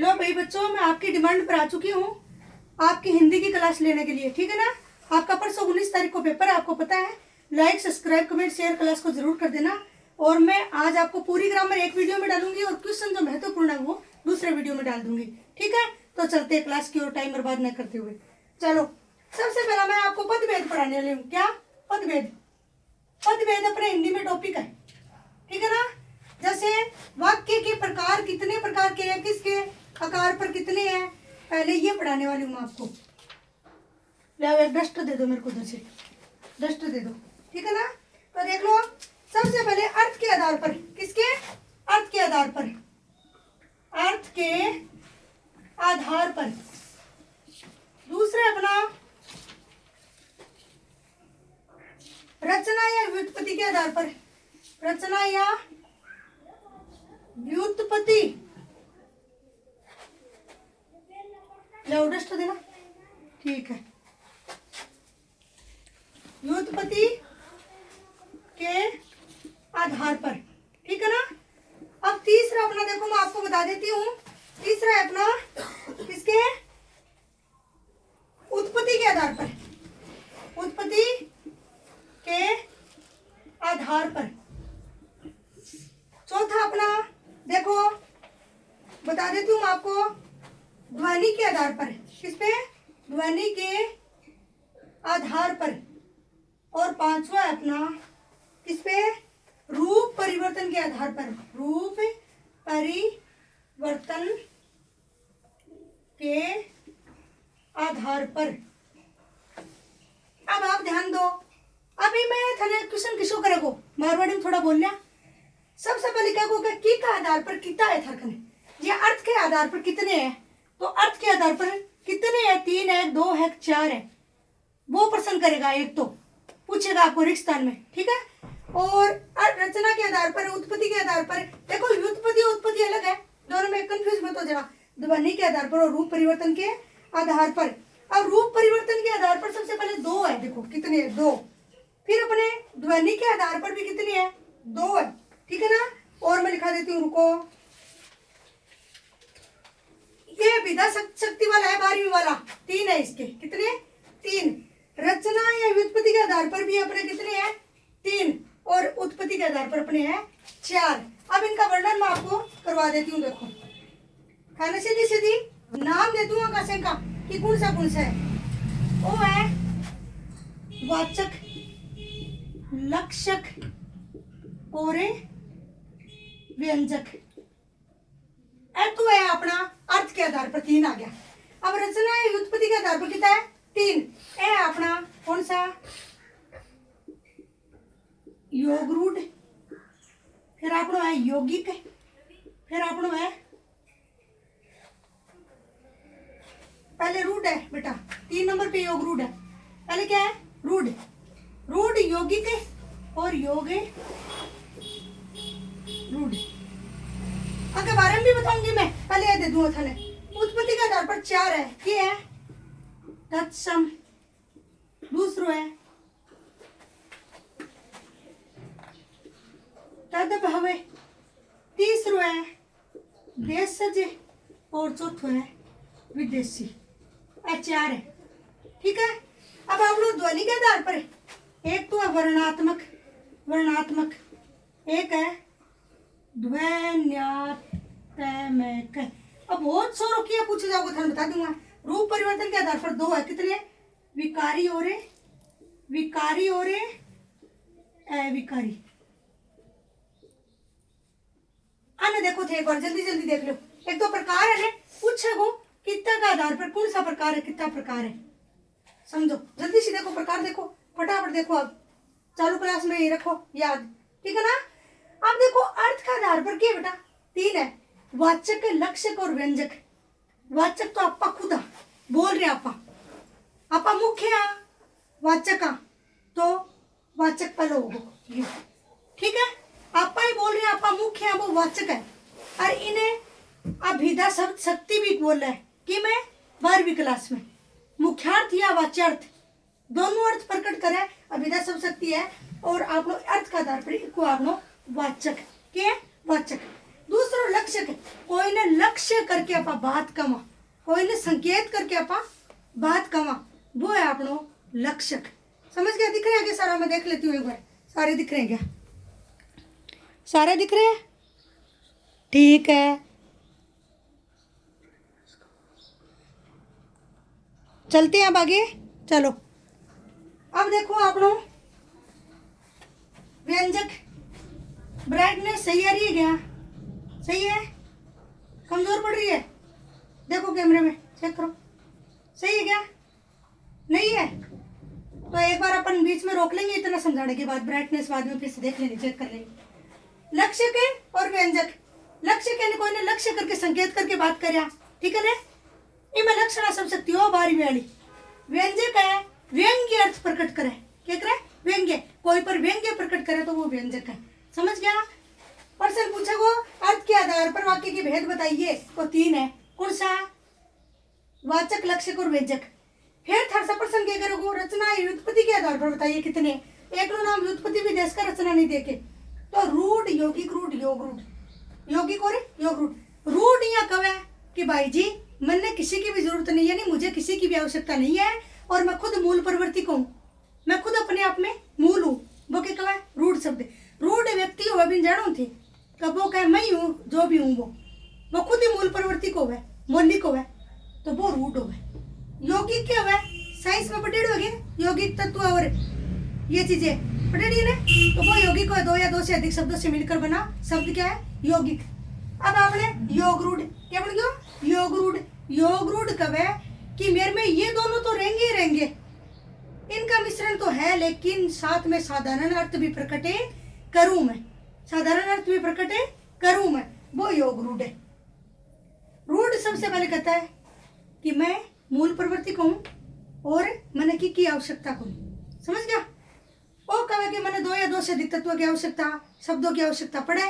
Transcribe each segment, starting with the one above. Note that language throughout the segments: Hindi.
लो भाई बच्चों, मैं आपकी डिमांड पर आ चुकी हूँ आपकी हिंदी की क्लास लेने के लिए। ठीक है ना। आपका परसों 19 तारीख को पेपर है, आपको पता है। Like subscribe comment share class को जरूर कर देना। और मैं आज आपको पूरी ग्रामर एक वीडियो में डालूंगी और क्वेश्चन जो महत्वपूर्ण है वो दूसरे वीडियो में डाल दूंगी। ठीक है, तो चलते हैं क्लास की ओर, टाइम बर्बाद न करते हुए। चलो, सबसे पहला मैं आपको पदभेद पढ़ाने वाली हूँ। क्या? पदभेद। पदभेद अपने हिंदी में टॉपिक है। ठीक है ना। जैसे वाक्य के प्रकार कितने प्रकार के हैं, किसके आकार पर कितने हैं, पहले ये पढ़ाने वाली हूँ आपको। ले एक डस्ट दे दो मेरे को, उधर से डस्ट दे दो। ठीक है ना। तो देख लो, सबसे पहले अर्थ के आधार पर, किसके? अर्थ के आधार पर, अर्थ के आधार पर। दूसरा अपना रचना या व्युत्पत्ति के आधार पर, रचना या व्युत्पत्ति। लाउडेस्ट देना, ठीक है। व्युत्पत्ति के आधार पर। ठीक है ना। अब तीसरा अपना देखो, मैं आपको बता देती हूँ। तीसरा है अपना किसके? उत्पत्ति के आधार पर, उत्पत्ति के आधार पर। चौथा अपना देखो, बता देती हूँ आपको, ध्वनि के आधार पर। किस पे? ध्वनि के आधार पर। और पांचवा है अपना किस पे? रूप परिवर्तन के आधार पर, रूप परिवर्तन के आधार पर। अब आप ध्यान दो, अभी मैं थाने क्वेश्चन किसको करेगो मारवाड़ी में थोड़ा बोल लिया। सबसे पहले क्या होगा, की का आधार पर कितना है थरकने, ये अर्थ के आधार पर कितने हैं। तो अर्थ के आधार पर कितने हैं? 3 है, 2 है, 4 है। वो प्रश्न करेगा, एक तो पूछेगा आपको रिक्स्थान में। ठीक है। और रचना के आधार पर, उत्पत्ति के आधार पर। देखो, व्युत्पत्ति उत्पत्ति अलग है, दोनों में कंफ्यूज मत हो जाना। ध्वनि के आधार पर और रूप परिवर्तन के आधार पर। अब रूप परिवर्तन के आधार पर सबसे पहले 2 है, देखो कितने हैं, 2। फिर अपने ध्वनि के आधार पर भी कितने हैं? 2 है। ठीक है ना। और मैं लिखा देती हूँ, रुको। ये विधा शक्ति वाला है, 12वीं वाला। 3 है इसके, कितने? 3। रचना या व्युत्पत्ति के आधार पर भी अपने कितने हैं? 3। और उत्पत्ति के आधार पर अपने हैं 4। अब इनका वर्णन मैं आपको करवा देती हूँ। देखो, खाने सीधी सीधी नाम दे दूंगा कैसे का कि कौन सा है। वो है वाचक, लक्षक और व्यंजक। तो है अपना अर्थ के आधार पर 3 आ गया। अब रचना या व्युत्पत्ति के आधार पर कितना है? 3 है अपना कौन सा? योगरूढ़, फिर आपनो है यौगिक, फिर आपनो है पहले रूढ़ है बेटा, 3 नंबर पे योगरूढ़ है। पहले क्या है? रूढ़, रूढ़ यौगिक और योग रूढ़। आगे बारे में भी बताऊंगी मैं, पहले ये दे दूंगा थाने। उत्पत्ति के आधार पर 4 है, ये है तत्सम, दूसरो है तद्भव, तीसरो है देशज और चौथो है विदेशी। 4 है। ठीक है। अब आप लोग ध्वनि के आधार पर, एक तो है वर्णात्मक, वर्णात्मक, एक है ध्वन्यात्मक। अब बहुत सौ किया पूछे जाओगे, थाने बता दूंगा। रूप परिवर्तन के आधार पर 2 है, कितने? विकारी और विकारी और अविकारी। आने देखो थे एक बार, जल्दी जल्दी देख लो। एक दो प्रकार है, पूछे गो कितना का आधार पर कौन सा प्रकार है, कितना प्रकार है, समझो। जल्दी से देखो, प्रकार देखो, फटाफट देखो। अब चालू क्लास में ये रखो याद। ठीक है ना। अब देखो, अर्थ का आधार पर क्या बेटा? 3 है, वाचक, लक्षक और व्यंजक। वाचक तो आपा खुदा बोल रहे, आपा मुख्य वाचक, तो वाचक पहले होगा। ठीक है। आपा ही बोल रहे हैं, आपा मुख्य है, वो वाचक है। और इन्हें अभिधा शब्द शक्ति भी बोल रहा है कि मैं 12वीं क्लास में मुख्यार्थ या वाच्यार्थ दोनों अर्थ प्रकट करे। अभिधा शब्द शक्ति है और आप लोग अर्थ का आधार पर इनको आप लोग वाचक के वाचक। दूसरो लक्ष्य के कोई ने लक्ष्य करके आपा बात कमा, कोई ने संकेत करके आपा बात कमा, वो है अपनो लक्ष्य। समझ गया? दिख रहे हैं क्या सारा? मैं देख लेती हूँ एक बार, सारे दिख रहे हैं क्या? सारे दिख रहे हैं? ठीक है, चलते हैं अब आगे। चलो अब देखो आप लोग व्यंजक ब्राइटनेस सही आ रही है क्या? सही है? कमजोर पड़ रही है? देखो कैमरे में चेक करो, सही है क्या? नहीं है तो एक बार अपन बीच में रोक लेंगे, इतना समझाने के बाद ब्राइटनेस बाद में फिर से देख लेंगे, चेक कर लेंगे। लक्ष्य के और व्यंजक। लक्ष्य के कोई ने लक्ष्य करके संकेत करके बात कर, ठीक है ना? इनमें लक्षण सब सकती हो बारी वाली। व्यंजक है व्यंग्य अर्थ प्रकट करे, क्या करे? व्यंग्य, कोई पर व्यंग्य प्रकट करे तो वो व्यंजक है। समझ गया? प्रश्न पूछेगो अर्थ के आधार पर वाक्य के भेद बताइए, तो 3 है। कौन सा? वाचक, लक्ष्य और व्यंजक। फिर थर्ड सा प्रश्न क्या करोगे? रचना व्युत्पत्ति के आधार पर बताइए कितने। एक नाम व्युत्पत्ति भी देश का रचना नहीं देके, तो रूढ़, यौगिक रूढ़, योग रूढ़, यौगिक और योग रूढ़। रूढ़ या कवे कि भाई जी मन ने किसी की भी जरूरत नहीं, यानी मुझे किसी की भी आवश्यकता नहीं है और मैं खुद मूल प्रवृत्ति को हूँ, मैं खुद अपने आप में मूल हूँ, वो क्या कहे? रूढ़ शब्द। रूढ़ व्यक्ति हो भी जानो थे कब वो कहे मैं ही हूँ जो भी हूँ, वो खुद ही मूल प्रवृत्ति को है, मौलिक हो है, तो वो रूढ़ हो है। यौगिक क्या है? साइंस में पढ़े होगे यौगिक तत्व और ये चीजें पढ़ी ना, तो वो यौगिक है 2 या 2 से अधिक शब्दों से मिलकर बना शब्द क्या है? यौगिक। अब आपने योग रूढ़ क्या बोल गया? योग रूढ़। योग रूढ़ कब है कि मेरे में ये दोनों तो रहेंगे ही रहेंगे, इनका मिश्रण तो है, लेकिन साथ में साधारण अर्थ भी प्रकटे करूं मैं, साधारण अर्थ भी प्रकटे करूं मैं, वो योग रूढ़ है। रूढ़ सबसे पहले कहता है कि मैं मूल प्रवृत्ति को हूं और मन की आवश्यकता को। समझ गया? वो कहे कि मैंने 2 या 2 से अधिक तत्वों की आवश्यकता, शब्दों की आवश्यकता पड़े।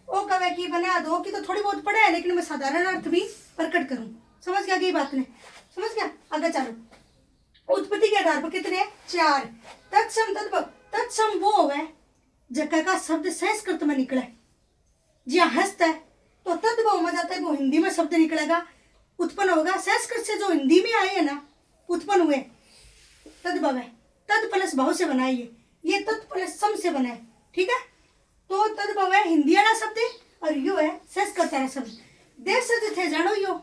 वो कहे कि बना 2 की तो थोड़ी बहुत पड़े है, लेकिन मैं साधारण अर्थ भी प्रकट करूं। समझ गया कि बात ने? समझ गया? आगे चलो। उत्पत्ति के आधार पर कितने? 4। तत्सम तद्भव। तत्सम वो है जगह का शब्द संस्कृत में निकले, जी हस्त है तो तद्भव में जाता है, वो हिंदी में शब्द निकलेगा, उत्पन्न होगा। संस्कृत से जो हिंदी में आए है ना, उत्पन्न हुए, तद्भव है। तद प्लस भाव से बनाइए, ये तत् प्लस सम से बना है, ठीक है? तो तद्भव है हिंदी वाला शब्द और यो है संस्कृत वाला शब्द। देश थे जानो, यो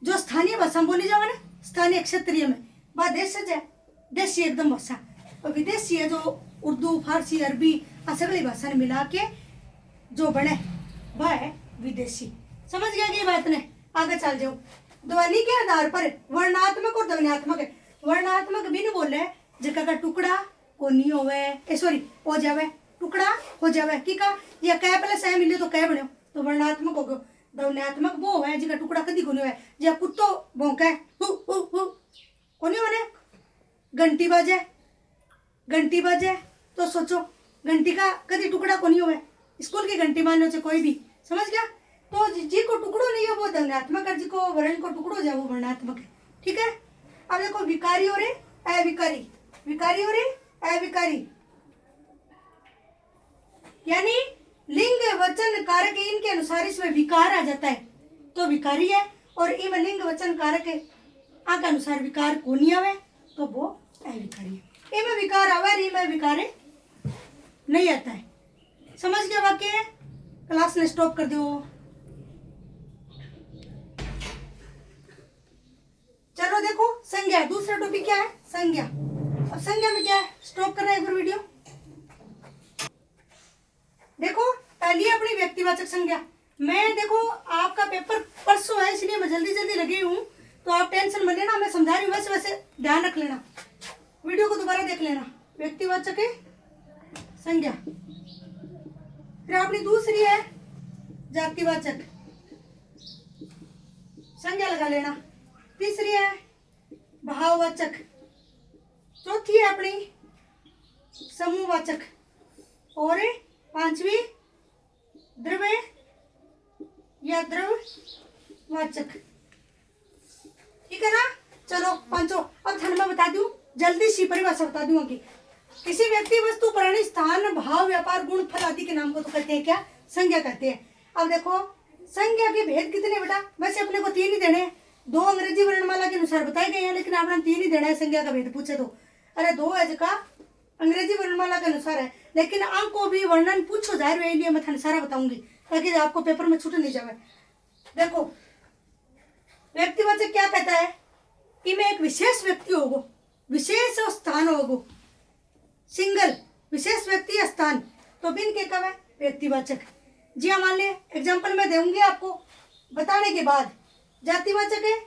जो स्थानीय भाषा में बोली जावे ना, स्थानीय क्षेत्रीय में वह देश है, देशी एकदम भाषा। और विदेशी है जो उर्दू, फारसी, अरबी सगली भाषा ने मिला के जो बने वह है विदेशी। समझ गया कि बात ने? आगे चल जाओ। ध्वनि के आधार पर वर्णात्मक और ध्वन्यात्मक है। वर्णात्मक भी नहीं बोले जगह का टुकड़ा को नहीं होवे, सॉरी हो जावे, टुकड़ा हो जावे की का, या कह प्लस है मिले तो कह बने, तो वर्णात्मक हो गयो। ध्वन्यात्मक वो है जिका टुकड़ा कदी को नहीं है, या कुत्तो भौंके हु हु हु को नहीं बने। घंटी बाजे, घंटी बाजे तो सोचो घंटी का कदी टुकड़ा को नहीं हुआ, स्कूल की घंटी मान लो चाहे कोई भी। समझ गया? तो जी को टुकड़ो नहीं है वो ध्वन्यात्मक है, जी को वर्ण को टुकड़ो जाए वो वर्णात्मक है, ठीक है? अब देखो विकारी और अविकारी, विकारी और अविकारी, यानी लिंग वचन कारक इनके अनुसार इसमें विकार आ जाता है तो विकारी है, और इम लिंग वचन कारक आके अनुसार विकार को नहीं आवे तो वो अविकारी है। इम विकार आवे, इम विकार नहीं आता है। समझ गया वाक्य? क्लास ने स्टॉप कर दो। चलो देखो संज्ञा, दूसरा टॉपिक क्या है? संज्ञा। अब संज्ञा में क्या है? स्टॉप करना एक बार वीडियो। देखो पहली अपनी व्यक्तिवाचक संज्ञा। मैं देखो आपका पेपर परसों है इसलिए मैं जल्दी जल्दी लगी हूँ, तो आप टेंशन मत लेना, मैं समझा रही हूँ वैसे वैसे ध्यान रख लेना, वीडियो को दोबारा देख लेना। व्यक्तिवाचक है संज्ञा। फिर अपनी दूसरी है जातिवाचक संज्ञा लगा लेना। तीसरी है भाववाचक। चौथी है अपनी समूहवाचक, और 5वीं द्रव्य या द्रववाचक। ठीक है ना? चलो पांचों। अब ध्यान में बता दूं, जल्दी सी परिभाषा बता दूंगा कि किसी व्यक्ति, वस्तु, प्राणी, स्थान, भाव, व्यापार, गुण, फल आदि के नाम को तो कहते हैं क्या? संज्ञा कहते हैं। अब देखो संज्ञा के भेद कितने बेटा, वैसे अपने को 3 ही देने हैं, 2 अंग्रेजी वर्णमाला के अनुसार बताए गए हैं, लेकिन आपने 3 ही देना है संज्ञा का भेद पूछे तो। अरे 2 है का अंग्रेजी वर्णमाला के अनुसार है, लेकिन अंक को भी वर्णन पूछो जाहिर है, इसलिए मैं थाने सारा बताऊंगी ताकि आपको पेपर में छूट नहीं जाए। देखो व्यक्तिवाचक क्या कहता है कि मैं एक विशेष व्यक्ति होगो, विशेष स्थान होगो, सिंगल विशेष व्यक्ति या स्थान, तो बिन के कब है व्यक्तिवाचक। जी हाँ, मान लिया एग्जाम्पल मैं दूंगी आपको बताने के बाद। जातिवाचक है,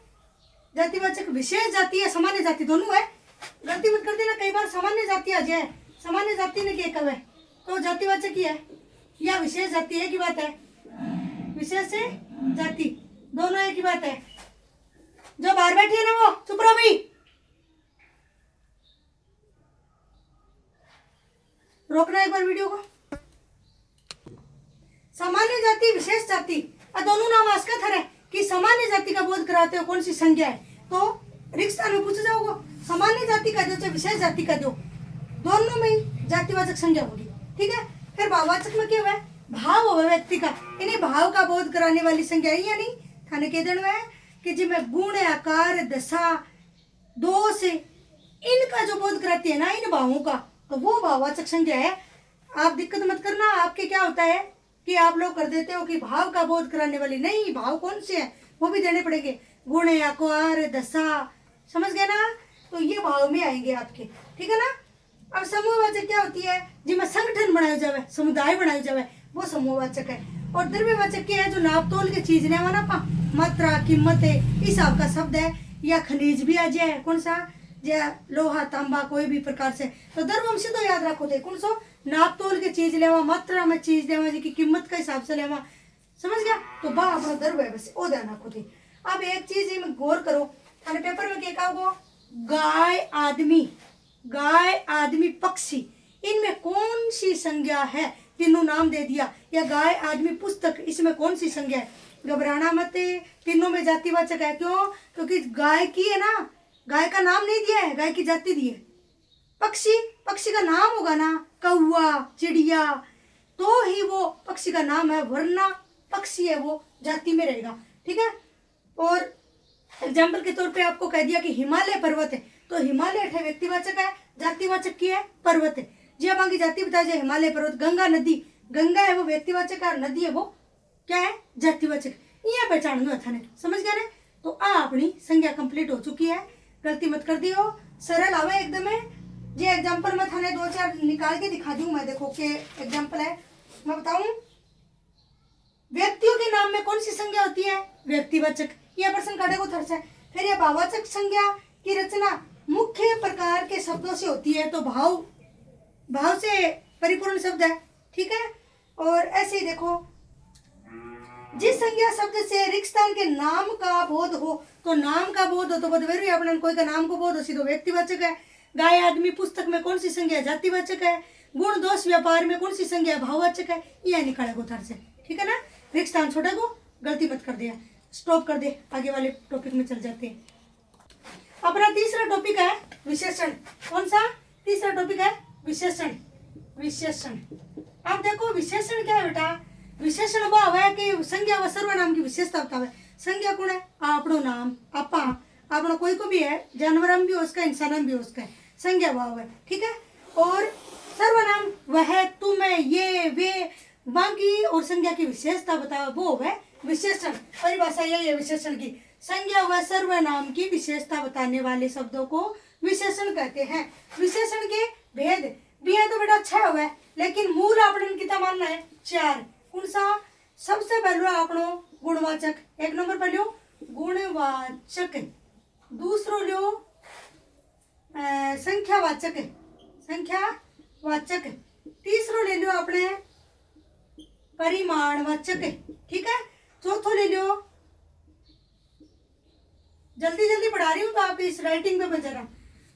जातिवाचक विशेष जाति है सामान्य जाति दोनों है, गलती मत कर देना कई बार सामान्य जाति आ जाए, सामान्य जाति ने के कब है तो जातिवाचक ही है, या विशेष जाति एक ही बात है, विशेष से जाति दोनों एक ही बात है। जो बाहर बैठी है ना वो चुप रहो भाई, रोकना एक बार वीडियो को। सामान्य जाति विशेष जाति दोनों नाम आस्कत है कि सामान्य जाति का बोध कराते हो कौन सी संज्ञा है, तो रिक्स्थान में पूछा जाओगे सामान्य जाति का दो चाहे विशेष जाति का दो, दोनों में ही जातिवाचक संज्ञा होगी। ठीक है, फिर भाववाचक में क्या हुआ भाव हो व्यक्ति का, इन्हें भाव का बोध कराने वाली संज्ञा है या नहीं, थाने के दिन है कि जिसमें गुण आकार दशा दोष इनका जो बोध कराती है ना इन भावों का, तो वो भाववाचक संज्ञा है। आप दिक्कत मत करना, आपके क्या होता है कि आप लोग कर देते हो कि भाव का बोध कराने वाली, नहीं भाव कौन से है वो भी देने पड़ेंगे, गुण आकार दशा, समझ गए ना, तो ये भाव में आएंगे आपके। ठीक है ना। अब समूहवाचक क्या होती है जिसमें संगठन बनाया जावे, समुदाय बनाया जावे, वो समूहवाचक है। और द्रव्यवाचक क्या है जो नाप तोल के चीज ने ना पा मात्रा कीमत है हिसाब का शब्द है, या खनिज भी आ जाए कौन सा या लोहा तांबा कोई भी प्रकार से, तो द्रव्य से तो याद रखो थे कौन सो नाप तोल के चीज लेवा, मात्रा में चीज लेवा जी की कीमत के हिसाब से लेवा, समझ गया, तो बा अपना द्रव्य है बस वो ध्यान रखो थे। अब एक चीज में गौर करो, थाने पेपर में क्या कहोगे, गाय आदमी पक्षी, इनमें कौन सी संज्ञा है, तीनों नाम दे दिया, या गाय आदमी पुस्तक इसमें कौन सी संज्ञा है, घबराना मत, तीनों में जातिवाचक है। क्यों, क्योंकि गाय की है ना, गाय का नाम नहीं दिया है, गाय की जाति दी है। पक्षी का नाम होगा ना, कौवा चिड़िया, तो ही वो पक्षी का नाम है, वरना पक्षी है वो जाति में रहेगा। ठीक है। और एग्जाम्पल के तौर पे आपको कह दिया कि हिमालय पर्वत है, तो हिमालय है व्यक्तिवाचक है, जातिवाचक की है पर्वत है। जी अब आगे जाति बताया जाए, हिमालय पर्वत, गंगा नदी, गंगा है वो व्यक्तिवाचक है और नदी है वो क्या है जातिवाचक, यह पहचान दो था, समझ गया ना। तो आ अपनी संज्ञा कंप्लीट हो चुकी है, गलती मत कर दियो, सरल आवे एकदम है। जी एग्जाम्पल में थाने 2-4 निकाल के दिखा दूं मैं, देखो के एग्जाम्पल है मैं बताऊं। व्यक्तियों के नाम में कौन सी संज्ञा होती है, व्यक्तिवाचक, यह प्रश्न काटे को थर्स है। फिर यह भाववाचक संज्ञा की रचना मुख्य प्रकार के शब्दों से होती है, तो भाव से परिपूर्ण शब्द है। ठीक है। और ऐसे ही देखो, जिस संज्ञा शब्द से रिक्स्थान के नाम का बोध हो, तो नाम का बोध हो तो बदवेरू अपना कोई का नाम को बोध हो सीधो व्यक्तिवाचक है। गाय आदमी पुस्तक में कौन सी संज्ञा जातिवाचक है। गुण दोष व्यापार में कौन सी संज्ञा भाववाचक है, यह निकाले को थर से। ठीक है ना। रिक्स्थान छोटा को गलती मत कर दिया, स्टॉप कर दे, आगे वाले टॉपिक में चल जाते हैं। अपना तीसरा टॉपिक है विशेषण। कौन सा तीसरा टॉपिक है, विशेषण। अब देखो विशेषण क्या है बेटा, विशेषण भाव है कि संज्ञा व सर्वनाम की विशेषता बतावे। संज्ञा कौन है, आपनो नाम, आपा, आपनो कोई को भी है, जानवर भी हो उसका, इंसान भी हो उसका, संज्ञा भाव है। ठीक है। और सर्वनाम वह, तुम, ये, वे, बाकी, और संज्ञा की विशेषता बतावे वो है विशेषण। परिभाषा यही है विशेषण की, संज्ञा व सर्वनाम की विशेषता बताने वाले शब्दों को विशेषण कहते हैं। विशेषण के भेद भी है तो बेटा 6 हुआ है, लेकिन मूल आपने कितना मानना है 4। कौन सा, सबसे पहले आपनो गुणवाचक, 1 नंबर पर लियो गुणवाचक, दूसरो लियो संख्यावाचक, तीसरो ले लियो अपने परिमाणवाचक। ठीक है। चौथो ले लियो, जल्दी पढ़ा रही हूँ तो आप इस राइटिंग पे बचा रहा।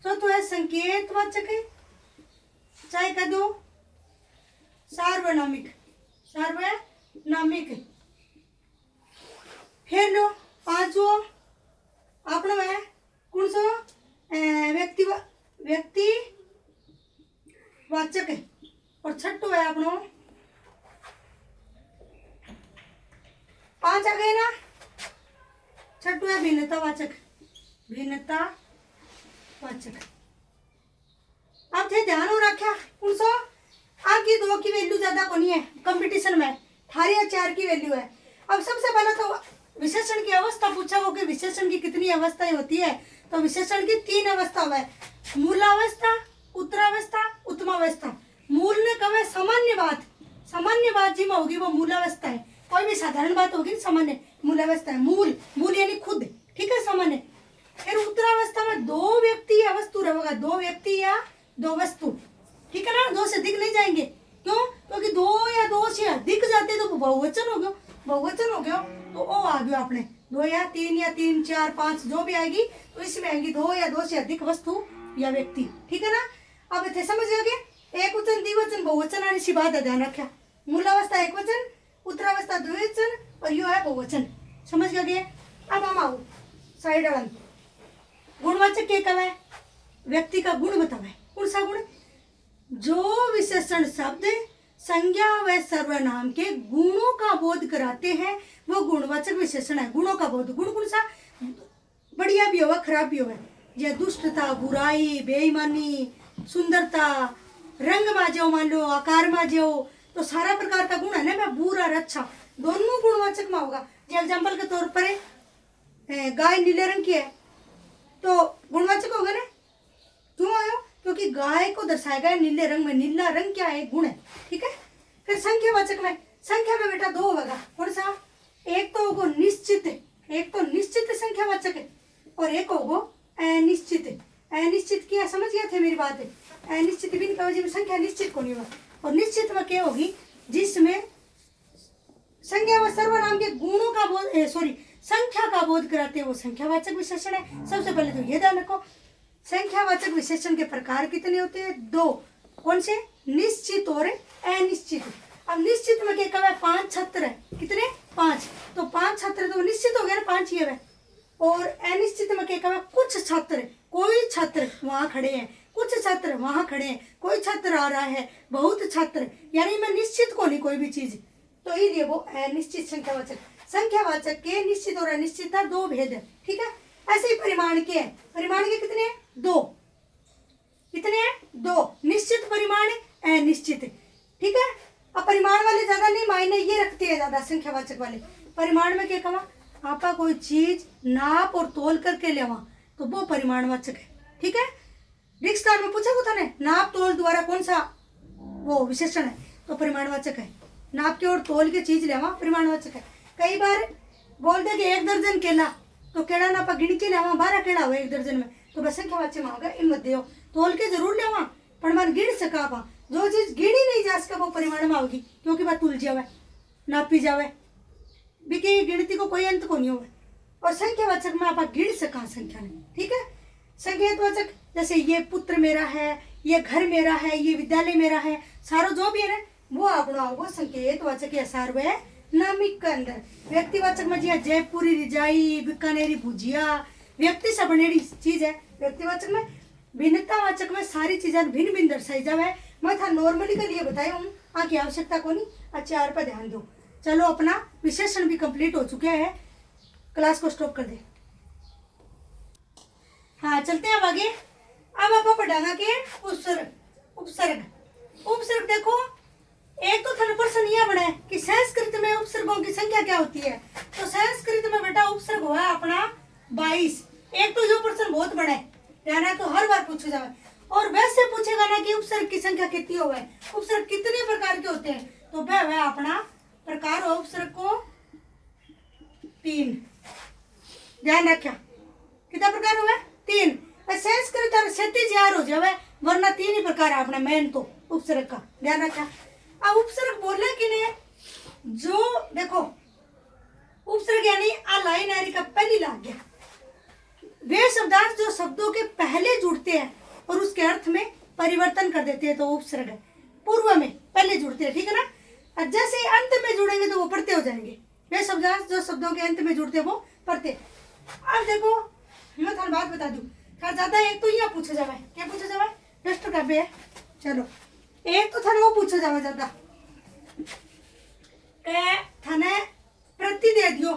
चौथो है संकेतवाचक, चाहे कह दो सार्वनामिक। फिर लो 5वां आपनो है कौन सा, व्यक्तिवाचक है। और 6ठो है अपनो छठू है भिन्नतावाचक। भिन्नतावाचक। अब थे ध्यान हो रखा कौन सा आगे दो की वैल्यू ज्यादा कोनी है कंपटीशन में, थारी या चार की वैल्यू है। अब सबसे पहले तो विशेषण की अवस्था पूछा हो कि विशेषण की कितनी अवस्थाएं होती है, तो विशेषण की 3 अवस्था है, मूलावस्था, उत्तरावस्था, उत्तमावस्था। मूल ने कहे सामान्य बात, सामान्य बात जी में होगी वो मूलावस्था है, कोई भी साधारण बात होगी सामान्य मूलावस्था है। मूल, मूल यानी खुद, ठीक है, सामान्य। फिर उत्तरावस्था में 2 व्यक्ति या वस्तु रहेगा, 2 व्यक्ति या 2 वस्तु, ठीक है ना, 2 से अधिक नहीं जाएंगे। क्यों? क्योंकि 2 या 2 से अधिक जाते तो बहुवचन हो गया, बहुवचन हो गया तो ओ आ गया अपने 2 या 3 4 5 जो भी आएगी तो इसमें आएगी 2 या 2 से अधिक वस्तु या व्यक्ति, ठीक है ना। अब इतने समझ गए, एक वचन, द्विवचन, बहुवचन आने सी बात है, ध्यान रखा। मूलावस्था एक वचन, उत्तरावस्था द्विवचन और यो है बहुवचन, समझ गए। अब हम आओ साइड वन, गुणवाचक के कवे व्यक्ति का गुण बतावे। कौन सा गुण? जो विशेषण शब्द संज्ञा व सर्वनाम के गुणों का बोध कराते हैं वो गुणवाचक विशेषण है। गुणों का बोध, गुण कौन सा? बढ़िया भी हो खराब भी हो, ये दुष्टता, बुराई, बेईमानी, सुंदरता, रंग माजे हो, मान लो आकार माजे हो, तो सारा प्रकार का गुण है ना, मैं बुरा और अच्छा दोनों गुणवाचक में होगा। जो एग्जाम्पल के तौर पर गाय नीले रंग की है तो गुणवाचक होगा ना, क्यों आयो? क्योंकि गाय को दर्शाया गया नीले रंग में, नीला रंग क्या है? गुण है, ठीक है। फिर संख्यावाचक में, संख्या में बेटा 2 होगा, कौन सा? एक तो होगा निश्चित, एक तो निश्चित संख्यावाचक है और एक होगा अनिश्चित। अनिश्चित क्या समझ गया थे मेरी बात है? अनिश्चित भी नहीं, संख्या निश्चित को नहीं होगा। और निश्चित में क्या होगी? जिसमें संज्ञा व सर्वनाम के गुणों का बोध, सॉरी संख्या का बोध कराते हैं वो संख्यावाचक विशेषण है। सबसे पहले तो ये ध्यान रखो, संख्यावाचक विशेषण के प्रकार कितने होते हैं? 2। कौन से? निश्चित और अनिश्चित। अब निश्चित में क्या कहा? 5 छात्र है, कितने? 5, तो 5 छात्र तो निश्चित हो गया ना, 5 ही है। और अनिश्चित में क्या कहा? कुछ छात्र, कोई छात्र वहां खड़े हैं, कुछ छात्र वहां खड़े हैं, कोई छात्र आ रहा है, बहुत छात्र, यानी मैं निश्चित को नहीं कोई भी चीज, तो ये वो अनिश्चित संख्यावाचक। संख्यावाचक के निश्चित और अनिश्चित 2 भेद है, ठीक है। ऐसे ही परिमाण के हैं, परिमाण के कितने हैं? 2। कितने हैं? 2, निश्चित परिमाण, अनिश्चित, ठीक है। अब परिमाण वाले ज्यादा नहीं मायने ये रखते हैं ज्यादा, संख्यावाचक वाले। परिमाण में क्या कहा? आपा कोई चीज नाप और तोल करके लेवा तो वो परिमाणवाचक है, ठीक है। रिक्शा में पूछा था ना, नाप तोल द्वारा कौन सा वो विशेषण है, तो परिमाणवाचक है। नाप के और तोल के चीज लेवा परिमाणवाचक है। कई बार बोल दे कि 1 दर्जन केला, तो केड़ा ना गिन के लेवा 12 केड़ा हुआ 1 दर्जन में, तो बस संख्यावाचक में होगा। इन मत देव तोल के जरूर लेवा पर मन गिन सका पा, जो चीज गिनी नहीं जा सका वो परिमाण में होगी, क्योंकि बात तुल जावे, नापी जावे, बिकी गिनती को कोई अंत को नहीं होगा। और संख्यावाचक में आप गिन सका संख्या नहीं, ठीक है। संकेतवाचक जैसे ये पुत्र मेरा है, ये घर मेरा है, ये विद्यालय मेरा है, सारो जो भी है ना वो अपना होगा संकेतवाचक या सार है नामिक के अंदर। व्यक्तिवाचक में जी जयपुरी रिजाई, बीकानेरी भुजिया, व्यक्ति से बनेड़ी चीज है व्यक्तिवाचक में। भिन्नतावाचक में सारी चीजें भिन्न भिन्न दर्शाई जावे। मैं था नॉर्मली के लिए बताया हूँ, आगे आवश्यकता को नहीं, अच्छा पर ध्यान दो। चलो अपना विशेषण भी कंप्लीट हो चुके हैं, क्लास को स्टॉप कर दे। हाँ चलते हैं अब आगे। अब आप पढ़ाना के उपसर्ग। उपसर्ग उपसर्ग देखो, एक तो थाने प्रश्न यह बना है कि संस्कृत में उपसर्गों की संख्या क्या होती है, तो संस्कृत में बेटा उपसर्ग हुआ अपना 22। एक तो जो प्रश्न बहुत बड़ा है, रहना तो हर बार पूछा जाए। और वैसे पूछेगा ना कि उपसर्ग की संख्या कितनी हो है, उपसर्ग कितने प्रकार के होते हैं, तो वह अपना प्रकार हो उपसर्ग को 3। ध्यान रखा कितना प्रकार हुआ? 3। संस्कृत और क्षतिज यार हो जाए, वरना 3 ही प्रकार है अपना मेन तो उपसर्ग का, ध्यान रखा। अब उपसर्ग बोले कि नहीं, जो देखो उपसर्ग यानी लाइन आरी का पहली लाग गया, वे शब्दांश जो शब्दों के पहले जुड़ते हैं और उसके अर्थ में परिवर्तन कर देते हैं तो उपसर्ग है। पूर्व में पहले जुड़ते हैं, ठीक है ना। जैसे अंत में जुड़ेंगे तो वो पढ़ते हो जाएंगे। वे शब्दांश जो शब्दों के अंत में जुड़ते हैं वो पढ़ते। अब देखो मैं थान बात बता दूं, ज्यादा एक तो यह पूछा जाए, क्या पूछा जाए? डस्ट का बे, चलो एक तो थाने वो पूछा जाए ज्यादा, थाने प्रति दे दियो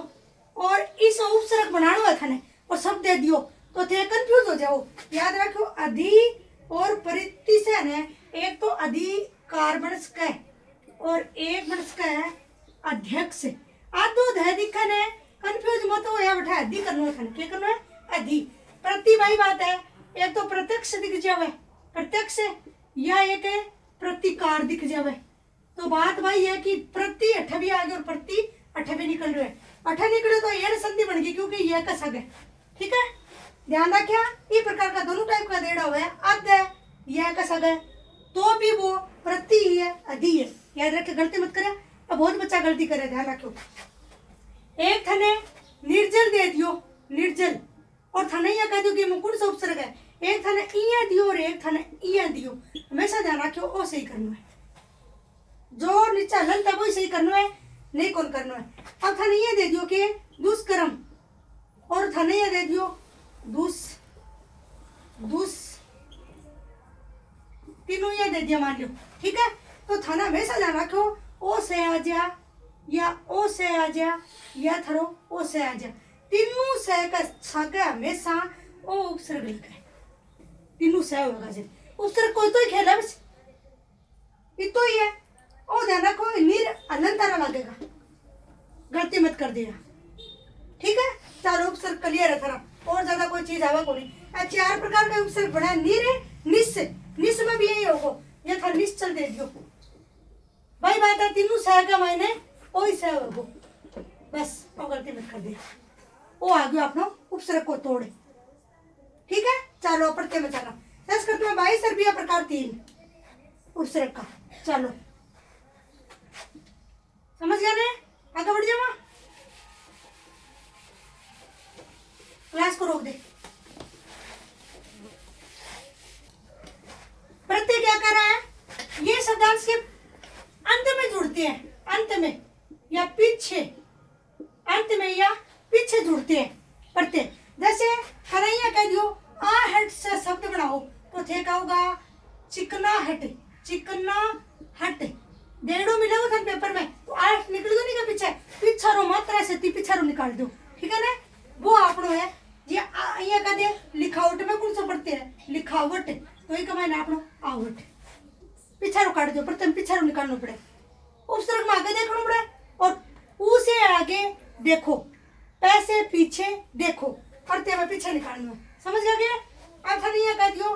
और इस उपसर्ग बनाना है थाने और शब्द दे दियो तो थे कंफ्यूज हो जाओ। याद रखो अधि और परिति से ने एक तो अधिकार बनस्क है और एक बनस्क है अध्यक्ष। आदो ध दिखन है कंफ्यूज मत हो या बैठा अधि करनो है क्या करनो है अधि। प्रति भाई बात है एक तो प्रत्यक्ष दिख जावे प्रत्यक्ष या एक है प्रतिकार दिख जावे। तो बात भाई है कि प्रति अठवी आ गई और प्रति अठवी निकल रहे अठे निकले तो ये संधि बन गई क्योंकि यह का सग है। ठीक है ध्यान रखिया इस प्रकार का दोनों टाइप का देड़ा हुआ है अध है यह का सग है तो भी वो प्रति ही है अधि है। याद रखे गलती मत करे अब बहुत बच्चा गलती करे ध्यान रखो। एक थने निर्जल दे दियो निर्जल और थने यह कह दियो कि मुकुट से उपसर्ग है एक थने इया दियो और एक थने इया दियो हमेशा ध्यान रखियो ओ सही करना है जो नीचा लन तब वही सही करना है नहीं कौन करना है। अब थाने ये दे दियो कि दुष्कर्म और थाने ये दे दियो दुस दुस तीनों ये दे दिया मान लो। ठीक है तो थाना हमेशा ध्यान रखो ओ से आ जा या ओ से आ जा या थरो ओ से आ जा तीनों से का छागा हमेशा ओ उपसर्ग लिखा है तीनों से होगा जी उपसर्ग कोई तो ही खेला बस इतो ही है ओ ध्यान रखो नीर अलंतारा लगेगा गलती मत कर दिया। ठीक है चार उपसर्ग क्लियर है थारा और ज्यादा कोई चीज आवा को नहीं। चार प्रकार का उपसर्ग बना नीर निस निस में भी यही होगा ये था निश्चल दे दियो भाई बात है तीनों सह का मायने ओ ही सह होगा बस वो गलती मत कर दिया वो आ गया अपना उपसर्ग को तोड़े। ठीक है चलो प्रत्यय में चला संस्कृत में 22 अरबिया प्रकार 3 उपसर्ग का। चलो समझ गया ने आगे बढ़ जाओ क्लास को रोक दे। प्रत्यय क्या कर रहा है ये शब्दांश के अंत में जुड़ते हैं अंत में या पीछे अंत में या पीछे जुड़ते हैं प्रत्यय। जैसे हरैया कह दियो आ हट से शब्द बनाओ तो थे क्या होगा चिकना हट डेढ़ो मिलेगा था पेपर में तो आ निकल दो नहीं का पीछे पिछारो मात्रा से पिछारो निकाल दो। ठीक है ना वो आपनो है ये यहाँ का दे लिखावट में कौन सा पढ़ते हैं लिखावट तो ये कमाए ना आपनो आवट पिछारो काट दो प्रथम पिछारो निकालना पड़े उपसर्ग में आगे देखना पड़े और उसे आगे देखो पैसे पीछे देखो प्रत्यय में पीछे निकालना समझ गया। अब थाने यह कह दियो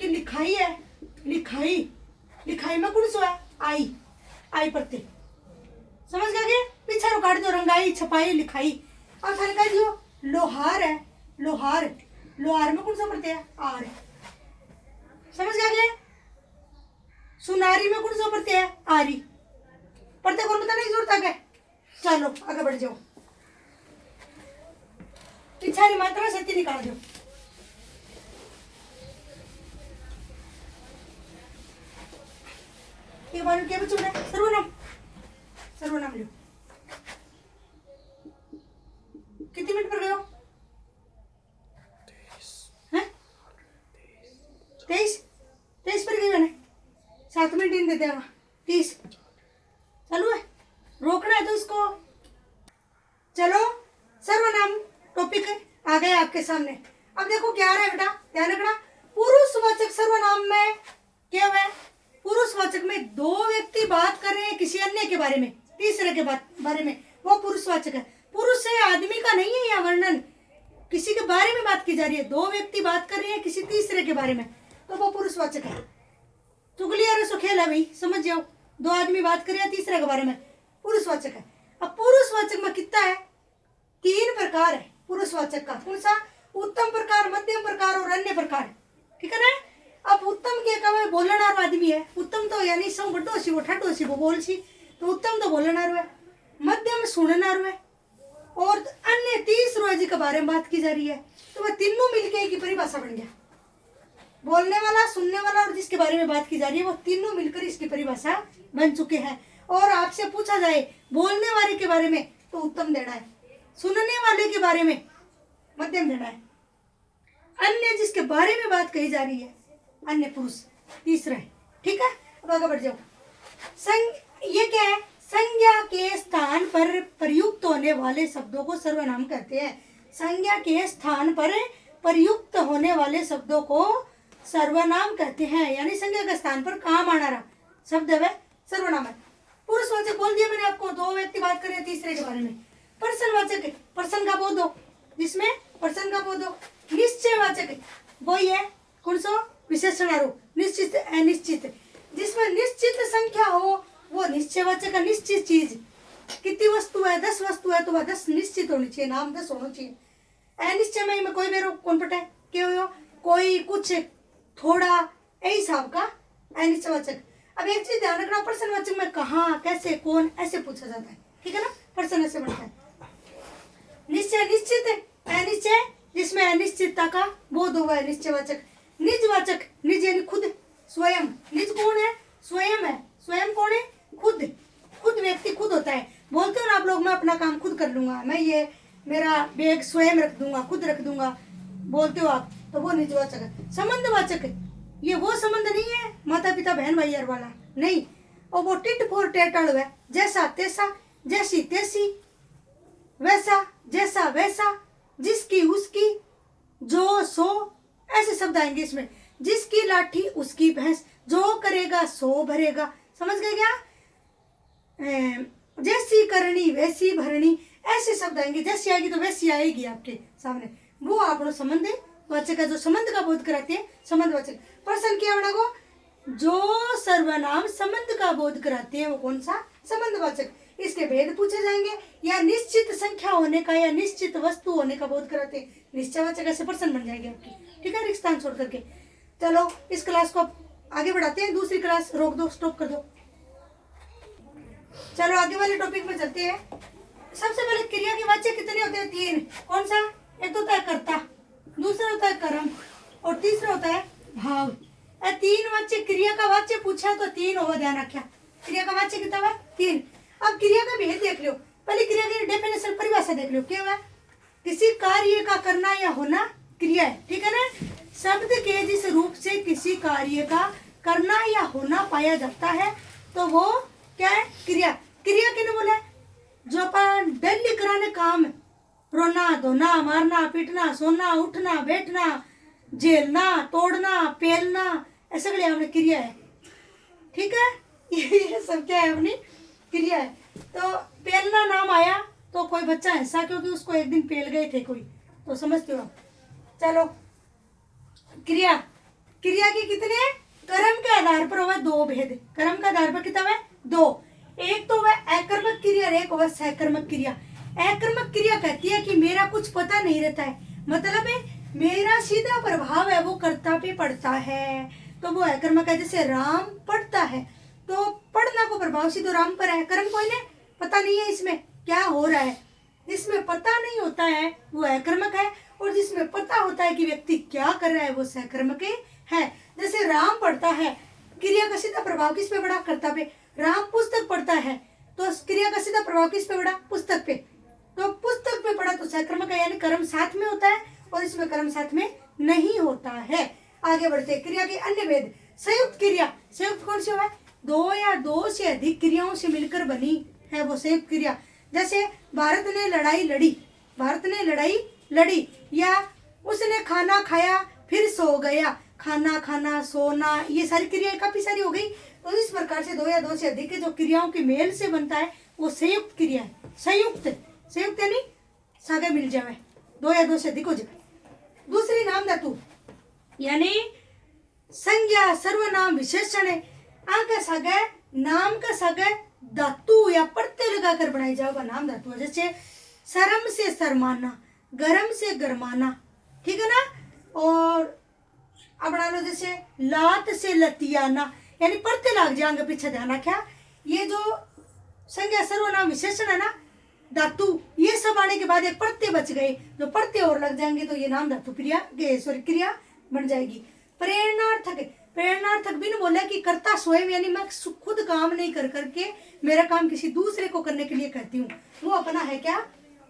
कि लिखाई है लिखाई में कौन सा है आई प्रत्यय समझ गया पिछारो काट दो रंगाई छपाई लिखाई। अब थाने कह दियो लोहार है लोहार में कौन सा प्रत्यय है आर समझ गया। सुनारी में कौन सा प्रत्यय है आरी प्रत्यय कौन बताने की जरूरत है। चलो आगे बढ़ जाओ पिछारी मात्रा से निकाल दो। ये बार क्या बच्चों ने सर्वनाम लो कितने मिनट पर गए हो 23 पर गई मैंने 7 मिनट इन दे देगा 30 चालू है रोकना है तो इसको। चलो सर्वनाम टॉपिक आ गया आपके सामने। अब देखो क्या आ रहा है बेटा ध्यान रखना पुरुषवाचक सर्वनाम में क्या हुआ है पुरुषवाचक में दो व्यक्ति बात कर रहे हैं किसी अन्य के बारे में तीसरे के बारे में वो पुरुषवाचक है। पुरुष से आदमी का नहीं है यह वर्णन किसी के बारे में बात की जा रही है दो व्यक्ति बात कर रहे हैं किसी तीसरे के बारे में तो वो पुरुषवाचक है। चुगली और सुखेल है भाई समझ जाओ दो आदमी बात कर रहे हैं तीसरे के बारे में पुरुषवाचक है। अब पुरुषवाचक में कितना है 3 प्रकार है पुरुषवाचक का कौन सा उत्तम प्रकार मध्यम प्रकार और अन्य प्रकार। ठीक है ना। अब उत्तम के कम बोलनारो आदमी है उत्तम तो यानी सौ बड़ो सी वो ठंडो सी वो बोल सी तो उत्तम तो बोलनारो है मध्यम सुननारो है और अन्य तीसरो जी के बारे में बात की जा रही है तो वह तीनों मिलके एक ही परिभाषा बन गया। बोलने वाला सुनने वाला और जिसके बारे में बात की जा रही है वो तीनों मिलकर इसकी परिभाषा बन चुके हैं। और आपसे पूछा जाए बोलने वाले के बारे में तो उत्तम देना है सुनने वाले के बारे में मध्यम देना है अन्य जिसके बारे में बात कही जा रही है अन्य पुरुष तीसरा है। ठीक है अब आगे बढ़ जाओ। ये क्या है संज्ञा के स्थान पर प्रयुक्त होने वाले शब्दों को सर्वनाम कहते हैं। संज्ञा के स्थान पर प्रयुक्त होने वाले शब्दों को सर्वनाम कहते हैं। यानी संज्ञा के स्थान पर काम आना रहा शब्द है वह सर्वनाम है। पुरुषवाचक बोल दिया मैंने आपको, दो व्यक्ति बात कर रहे हैं तीसरे के बारे में। पर्सनवाचक है, पर्सन का बोध हो, जिसमें पर्सन का बोध हो। निश्चयवाचक है, वही है कौन सा विशेषण आरोप, निश्चित अनिश्चित, जिसमें निश्चित संख्या हो वो निश्चयवाचक है। निश्चित चीज कितनी वस्तु है, 10 वस्तु है तो वह 10 निश्चित होनी चाहिए, नाम 10 होना चाहिए। अनिश्चय में कोई मेरे कौन पटा है क्यों, कोई कुछ थोड़ा यही हिसाब का अनिश्चयवाचक। अब एक चीज ध्यान रखना, पर्सनवाचक में कहाँ कैसे कौन ऐसे पूछा जाता है, ठीक है ना, पर्सन ऐसे बनता है। निश्चय निश्चित है, अनिश्चय जिसमें अनिश्चितता का बोध हुआ है निश्चयवाचक। निजवाचक, निज यानी खुद, स्वयं। निज कौन है, स्वयं है। स्वयं कौन है, खुद। खुद व्यक्ति खुद होता है। बोलते हो ना आप लोग, मैं अपना काम खुद कर लूंगा, मैं ये मेरा बैग स्वयं रख दूंगा, खुद रख दूंगा, बोलते हो आप, तो वो निजवाचक है। संबंधवाचक है, ये वो संबंध नहीं है माता पिता बहन भाई वाला नहीं, और वो टिट फॉर टैट है, जैसा तैसा, जैसी तैसी, वैसा जैसा वैसा, जिसकी उसकी, जो सो, ऐसे शब्द आएंगे इसमें। जिसकी लाठी उसकी भैंस, जो करेगा सो भरेगा, समझ गए क्या। जैसी करनी वैसी भरनी, ऐसे शब्द आएंगे। जैसी आएगी तो वैसी आएगी आपके सामने, वो आप संबंध वाचक है, जो संबंध का बोध कराते हैं संबंधवाचक। पर्सन क्या बना को, जो सर्वनाम संबंध का बोध कराते हैं वो कौन सा, संबंधवाचक। इसके भेद पूछे जाएंगे, या निश्चित संख्या होने का या निश्चित वस्तु होने का बोध कराते हैं, निश्चयवाचक ऐसे पर्सन बन जाएंगे आपकी, ठीक है, रिक्त स्थान छोड़ करके। चलो इस क्लास को आगे बढ़ाते हैं, दूसरी क्लास रोक दो, स्टॉप कर दो। चलो आगे वाले टॉपिक में चलते हैं। सबसे पहले क्रिया के वाच्य कितने होते हैं, 3। कौन सा, एक तो होता है कर्ता, दूसरा होता है कर्म, और तीसरा होता है भाव। 3 वाच्य क्रिया का वाच्य पूछा तो 3 होगा, ध्यान रखा। क्रिया का वाच्य कितना है, 3। अब क्रिया का भेद देख लो, पहले क्रिया की डेफिनेशन परिभाषा देख लो, क्या हुआ, किसी कार्य का करना या होना क्रिया है, ठीक है ना। शब्द के जिस रूप से किसी कार्य का करना या होना पाया जाता है तो वो क्या है, क्रिया। क्रिया किन्हें बोला है, जो अपन डेली कराने काम है, रोना धोना मारना पीटना सोना उठना बैठना झेलना तोड़ना पेलना, ऐसे के लिए हमने क्रिया है, ठीक है। ये सब क्या है, अपनी क्रिया है। तो पेलना नाम आया तो कोई बच्चा हंसा क्योंकि उसको एक दिन पेल गए थे कोई, तो समझते हो आप। चलो क्रिया, क्रिया की कितने, कर्म के आधार पर हुआ 2 भेद। कर्म के आधार पर कितना है, 2। एक तो वह अकर्मक क्रिया, एक वह सहकर्मक क्रिया। अकर्मक क्रिया कहती है कि मेरा कुछ पता नहीं रहता है, मतलब है मेरा सीधा प्रभाव है वो कर्ता पे पड़ता है, तो वो अकर्मक है। जैसे राम पढ़ता है तो पढ़ना को प्रभाव सीधे राम पर है, कर्म कोई ने पता नहीं है इसमें क्या हो रहा है, जिसमें पता नहीं होता है वो अकर्मक है, और जिसमें पता होता है कि व्यक्ति क्या कर रहा है वो सहकर्मक है। जैसे राम पढ़ता है, क्रिया का सीधा प्रभाव किस पे पड़ा, कर्ता पे। राम पुस्तक पढ़ता है तो क्रिया का सीधा प्रभाव किस पे पड़ा, पुस्तक पे। तो पुस्तक पे पड़ा तो सहकर्मक है, यानी कर्म साथ में होता है, और इसमें कर्म साथ में नहीं होता है। आगे बढ़ते हैं, क्रिया के अन्य भेद। संयुक्त क्रिया, संयुक्त कौन सी है, 2 या 2 से अधिक क्रियाओं से मिलकर बनी है वो संयुक्त क्रिया। जैसे भारत ने लड़ाई लड़ी, भारत ने लड़ाई लड़ी, या उसने खाना खाया फिर सो गया, खाना खाना सोना, ये सारी क्रियाएं काफी सारी हो गई। तो इस प्रकार से 2 या 2 से अधिक जो क्रियाओं के मेल से बनता है वो संयुक्त क्रिया है। संयुक्त, संयुक्त यानी सागे मिल जाए, 2 या 2 से अधिक हो जाए। दूसरी नाम धातु, यानी संज्ञा सर्वनाम विशेषण है, आका सागे नाम का सागे धातु या प्रत्यय लगाकर बनाई जाएगा नाम धातु है। जैसे शर्म से शर्माना, गरम से गरमाना, ठीक है ना। और अब बना लो जैसे लात से लतियाना, यानी प्रत्यय लाग जाएंगे पीछे, ध्यान रखा। ये जो संज्ञा सर्वनाम विशेषण है ना धातु, ये सब आने के बाद एक प्रत्यय बच गए, जो प्रत्यय और लग जाएंगे तो ये नाम धातु क्रिया क्रिया बन जाएगी। प्रेरणार्थक, प्रेरणार्थक भी ने बोला कि कर्ता स्वयं, यानी मैं खुद काम नहीं कर करके मेरा काम किसी दूसरे को करने के लिए कहती हूँ, वो अपना है क्या,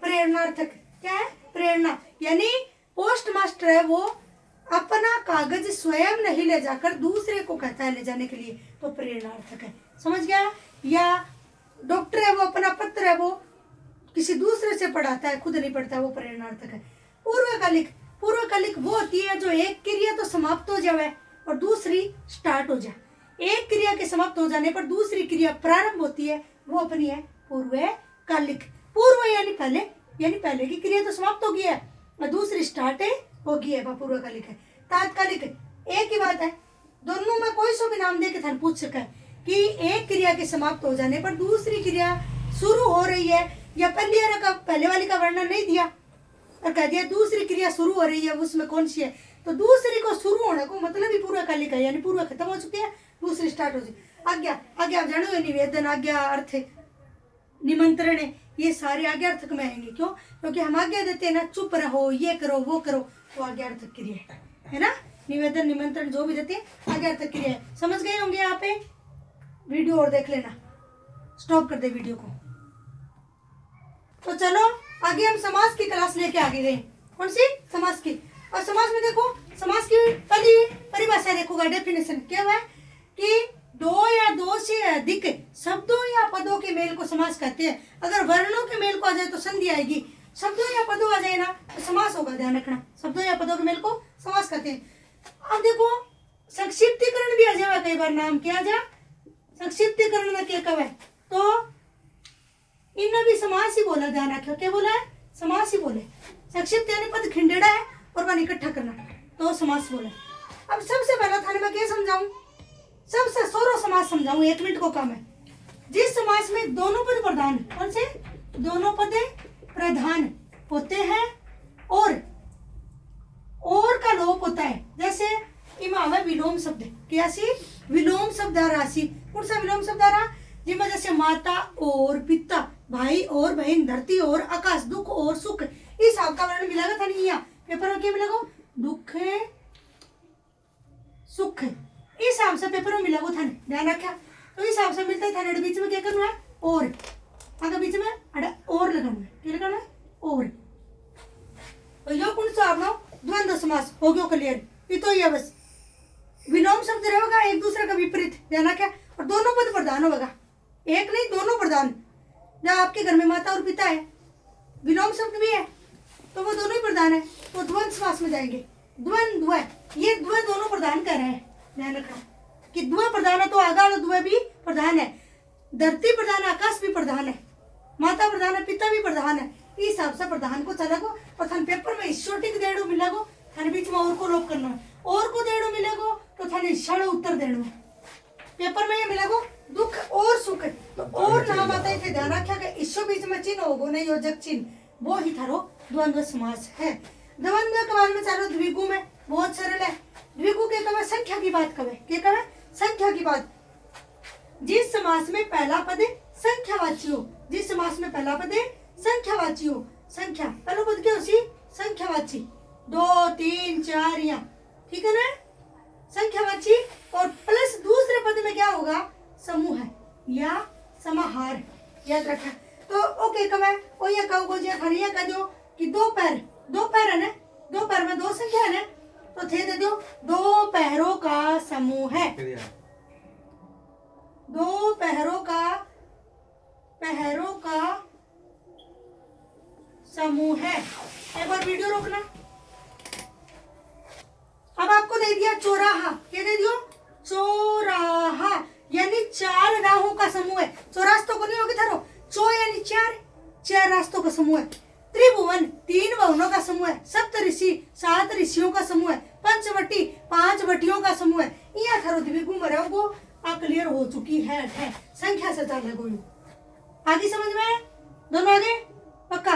प्रेरणार्थक। क्या है, प्रेरणा, यानी पोस्ट मास्टर है वो अपना कागज स्वयं नहीं ले जाकर दूसरे को कहता है ले जाने के लिए, तो प्रेरणार्थक है, समझ गया। या डॉक्टर है वो अपना पत्र है वो किसी दूसरे से पढ़ाता है, खुद नहीं पढ़ता, वो प्रेरणार्थक है। पूर्वकालिक, पूर्वकालिक वो होती है जो एक क्रिया तो समाप्त हो जाए और दूसरी स्टार्ट हो जाए। एक क्रिया के समाप्त हो जाने पर दूसरी क्रिया प्रारंभ होती है, वो अपनी है पूर्वकालिक। पूर्व यानी पहले की क्रिया तो समाप्त हो गई है और दूसरी स्टार्ट हो गई है, वह पूर्वकालिक है। तात्कालिक एक ही बात है, दोनों में कोई सो भी नाम दे के थाने पूछ सका है कि एक क्रिया के समाप्त हो जाने पर दूसरी क्रिया शुरू हो रही है, या पहले वाली का वर्णन नहीं दिया और कह दिया दूसरी क्रिया शुरू हो रही है, उसमें कौन सी है, तो दूसरी को शुरू होने को मतलब ही पूर्वकालिक है, यानी पूर्व खत्म हो चुकी है, दूसरी स्टार्ट हो चुकी। आज्ञा, आज्ञा आप जानो, निवेदन, आज्ञा, अर्थ, निमंत्रण, ये सारे आज्ञार्थक में आएंगे। क्यों? क्योंकि हम आज्ञा देते हैं ना, चुप रहो, ये करो, वो करो, वो आज्ञार्थक क्रिया है ना। निवेदन, निमंत्रण जो भी देते हैं आज्ञार्थक क्रिया है। समझ गए होंगे यहाँ पे? वीडियो और देख लेना, स्टॉप कर दे वीडियो को। तो चलो आगे हम समास की क्लास लेके आगे गए। कौन सी? समास की। और समास में देखो, समास की पहली परिभाषा देखोगा, डेफिनेशन क्या हुआ है कि दो या दो से अधिक शब्दों या पदों के मेल को समास कहते हैं। अगर वर्णों के मेल को आ जाए तो संधि आएगी, शब्दों या पदों आ जाए ना तो समास होगा, ध्यान रखना। शब्दों या पदों के मेल को समास कहते हैं। अब देखो संक्षिप्तीकरण भी आ जाए, कई बार नाम क्या जा संक्षिप्तीकरण में क्या कब है, तो इनने भी समास ही बोला, ध्यान रखो। क्या बोला है? समास ही बोले। संक्षिप्त यानी पद खिंडेड़ा है और वन इकट्ठा करना, तो समास बोले। अब सबसे पहला थाने में क्या समझाऊं? सबसे सोरो समास समझाऊं, 1 मिनट को काम है। जिस समास में दोनों पद प्रधान, कौन से? दोनों पद प्रधान होते हैं और का लोप होता है। जैसे इमाम विलोम शब्द, कैसी? विलोम शब्द आ राशि। कौन सा विलोम शब्द आ रहा? जिसमें जैसे माता और पिता, भाई और बहन, धरती और आकाश, दुख और सुख, इस हिसाब का वर्ण मिलेगा था नहीं? यहाँ पेपर में क्या मिलेगा? दुख सुख, इस हिसाब से पेपर में मिलेगा था, ध्यान रखा। तो इस हिसाब से मिलता है था। बीच में क्या करना है? और आगे बीच में और लगाना है। क्या लगाना है? और। तो यो कौन सा आपनो द्वंद्व समास हो गया क्लियर? ये तो ये बस विलोम शब्द रहेगा एक दूसरे का विपरीत, ध्यान रखा। और दोनों पद प्रधान होगा, एक नहीं दोनों प्रधान। जब आपके घर में माता और पिता है, विलोम शब्द भी है, तो वो दोनों ही प्रधान है, तो द्वंद्व समास में जाएंगे। द्वंद्व, ये द्व दोनों प्रधान कर रहे हैं, ध्यान रखना कि द्व प्रधान है तो आगा द्व भी प्रधान है। धरती प्रधान है, आकाश भी प्रधान है, माता प्रधान है, पिता भी प्रधान है। इस हिसाब से प्रधान को चलेगो और थाने पेपर में ईश्वरटी के देड़ो मिलेगो, थाने बीच में और को लोप करना है, और को देड़ो मिलेगो तो थाने षण उत्तर देना है। पेपर में ये मिलेगो दुख और सुख, तो और नाम आता है, ध्यान रखा कि ईश्वर बीच में चिन्ह होगो नहीं योजक चिन्ह, वो ही थारो द्वंद्व समास है। द्वंद्व के बारे में चालो द्विगु में बहुत सरल है। द्विगु के कवे संख्या की बात कवे, क्या कवे? संख्या की बात। जिस समास में पहला पद संख्यावाची हो, जिस समास में पहला पद संख्यावाची हो, संख्या पहला पद क्या उसी संख्यावाची, 2 3 4 या, ठीक है ना, संख्यावाची। और प्लस दूसरे पद में क्या होगा? समूह है या समाहार, याद रखा। तो ओके कवे ओ ये कहो गोजिया खरिया कह दो कि दो पैर है ना, दो पैर में दो संख्या है ना, तो थे दे दो दो पैरों का समूह है, दो पैरों का समूह है। एक बार वीडियो रोकना। अब आपको दे दिया चौराहा, क्या दे दियो? चौराहा यानी 4 राहों का समूह है। चौरास्तों को नहीं होगी थारो, चौ यानी 4 रास्तों का समूह है। त्रिभुवन 3 भवनों का समूह है। सप्तऋषि 7 ऋषियों का समूह है। पंचवटी 5 वटियों का समूह है। यहाँ थारो द्विगु में रहोगो, आप क्लियर हो चुकी है संख्या से चल रहे। आगे समझ में? दोनों आगे पक्का?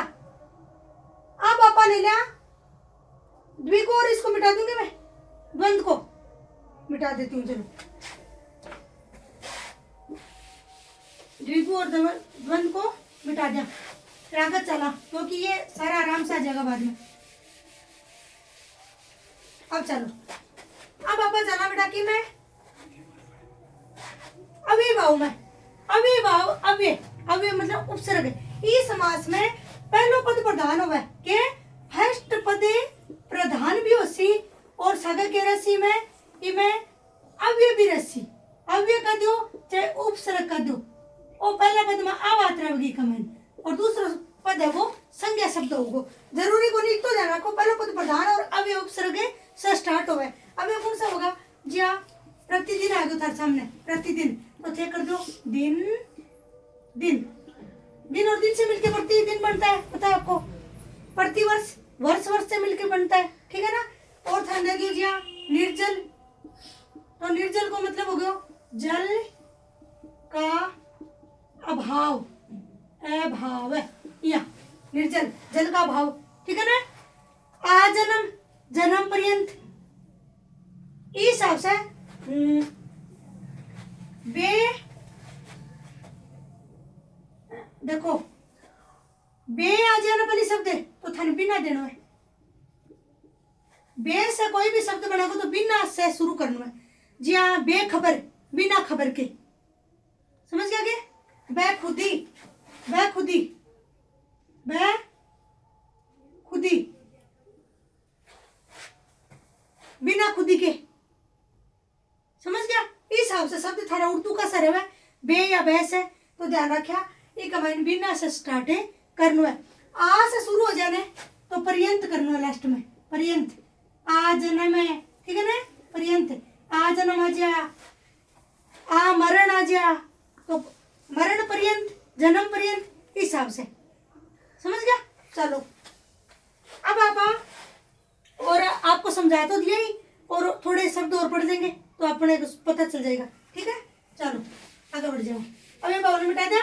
अब आपा ले लिया द्विगु और इसको मिटा दूंगी मैं, द्वंद्व को मिटा देती हूँ। चलो द्विगु और द्वंद्व को मिटा दिया, फिर आगे चला, क्योंकि ये सारा आराम से आ जाएगा बाद में। अब चलो, अब आपा चला बेटा कि मैं अविभाव में, अविभाव अव्यय मतलब उपसर्ग। इस समास में पहलो पद प्रधान होवे के फर्स्ट पद प्रधान भी होसी और सगा के रसी में इमे अव्यय भी रसी। अव्यय का दो चाहे उपसर्ग का दो, और पहला पद में आवात रहेगी कमेन और दूसरा पद है वो संज्ञा शब्द होगा। जरूरी को नहीं तो ध्यान रखो पहला पद प्रधान और अवयव उपसर्ग से स्टार्ट होगा। अवयव कौन सा होगा जी हाँ प्रतिदिन आ गया थारे सामने प्रतिदिन तो थे कर दो दिन दिन दिन और दिन से मिलकर प्रतिदिन बनता है पता है आपको। प्रतिवर्ष वर्ष वर्ष से मिलकर बनता है ठीक है ना। और था देखिए जी हाँ निर्जल तो निर्जल को मतलब हो गया जल का अभाव अभाव या निर्जल जल का अभाव ठीक है ना। आजन्म जन्म पर्यंत इस हिसाब से बे देखो बे आ जाना पहले शब्द है तो थाने बिना देना है। बे से कोई भी शब्द बनाओ तो बिना से शुरू करना है जी हाँ। बेखबर बिना खबर के समझ गया क्या। बेखुदी बेखुदी बेखुदी बिना खुदी के समझ गया। इस हिसाब से शब्द थारा उर्दू का सर है बे या बैस है तो ध्यान रखा ये कमाइन बिना से स्टार्ट है करना है। आ से शुरू हो जाने तो पर्यंत करना है लास्ट में पर्यंत आ जन्म है ठीक है ना। पर्यंत आ जन्म आ जा आ मरण आ जा तो मरण पर्यंत जन्म पर्यंत इस हिसाब से समझ गया। चलो अब आप और आपको समझाया तो दिया ही और थोड़े शब्द और पढ़ देंगे तो अपने पता चल जाएगा ठीक है। चलो आगे बढ़ जाओ। अब ये बावल मिटा दिया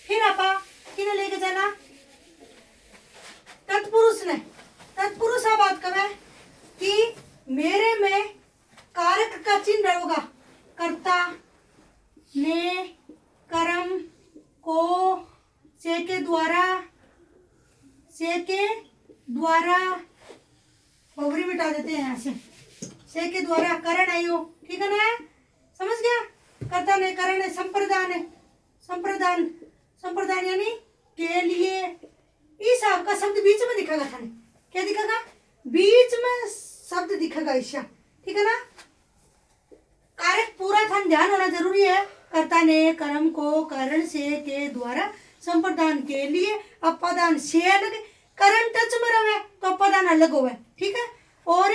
फिर आप किने लेके जाना तत्पुरुष ने। तत्पुरुष आ बात कब है कि मेरे में कारक का चिन्ह होगा कर्ता ने कर्म को से के द्वारा बहुरी मिटा देते हैं यहाँ से के द्वारा करण आयो ठीक है ना। समझ गया। कर्ता ने करण है संप्रदान है संप्रदान संप्रदान यानी के लिए इस आपका शब्द बीच में दिखेगा था क्या दिखेगा बीच में शब्द दिखेगा ईशा ठीक है ना। कारक पूरा था ध्यान होना जरूरी है। कर्ता ने कर्म को करण से के द्वारा संप्रदान के लिए अपदान से अलग करण टच में रहे तो अपदान अलग होवे ठीक है। और